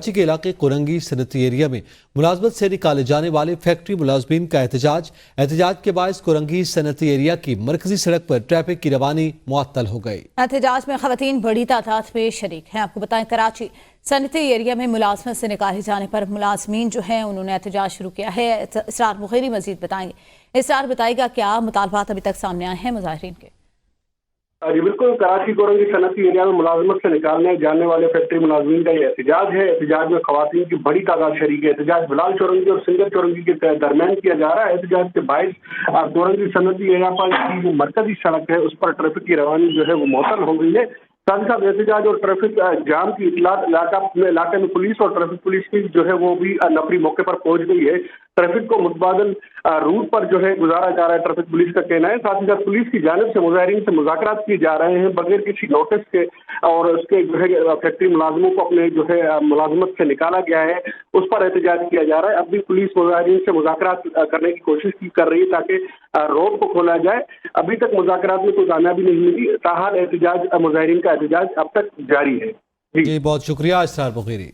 कराची के इलाके कुरंगी सनती एरिया में मुलाजमत से निकाले जाने वाले फैक्ट्री मुलाजमीन का एहतजाज के बायस कुरंगी सनती एरिया की मरकजी सड़क पर ट्रैफिक की रवानी मुअत्तल हो गई। एहतजाज में खवातीन बड़ी तादाद में शरीक हैं। आपको बताएं, कराची सनती एरिया में मुलाजमत से निकाले जाने पर मुलाजमीन जो हैं उन्होंने एहतजाज शुरू किया है। इसरार बुखैरी मजीद बताएंगे। इसरार बताएगा क्या मुतालबात अभी तक सामने आए हैं मुजाहिरीन के। जी बिल्कुल, कराची कोरंगी सनती एरिया में मुलाजमत से निकालने जाने वाले फैक्ट्री मुलाजमीन का ये एहतजाज है। एहतजाज में खवातीन की बड़ी तादाद शरीक है। एहतजाज बिलाल चौरंगी और सिंगर चौरंगी के दरमियान किया जा रहा है। एहतजाज के बायस कोरंगी सनती एरिया पर जो मरकजी सड़क है उस पर ट्रैफिक की रवानी जो है वो मुअत्तल हो गई है। साथ ही साथ एहतजाज और ट्रैफिक जाम की इतलात इलाके में पुलिस और ट्रैफिक पुलिस की जो है वो भी नफरी मौके पर पहुंच गई है। ट्रैफिक को मुतबादल रूट पर जो है गुजारा जा रहा है, ट्रैफिक पुलिस का कहना है। साथ ही साथ पुलिस की जानिब से मुजाहिरीन से मुज़ाकरात किए जा रहे हैं बगैर किसी नोटिस के, और उसके जो है फैक्ट्री मुलाजमों को अपने जो है मुलाजमत से निकाला गया है, उस पर एहतजाज किया जा रहा है। अब भी पुलिस मुजाहिरीन से मुज़ाकरात करने की कोशिश कर रही है ताकि रोड को खोला जाए। अभी तक मुज़ाकरात में कोई कामयाबी नहीं मिली। ताहाल एहतजाज मुजाहिरीन का एहतजाज अब तक जारी है। जी बहुत शुक्रिया इसरार बुखैरी।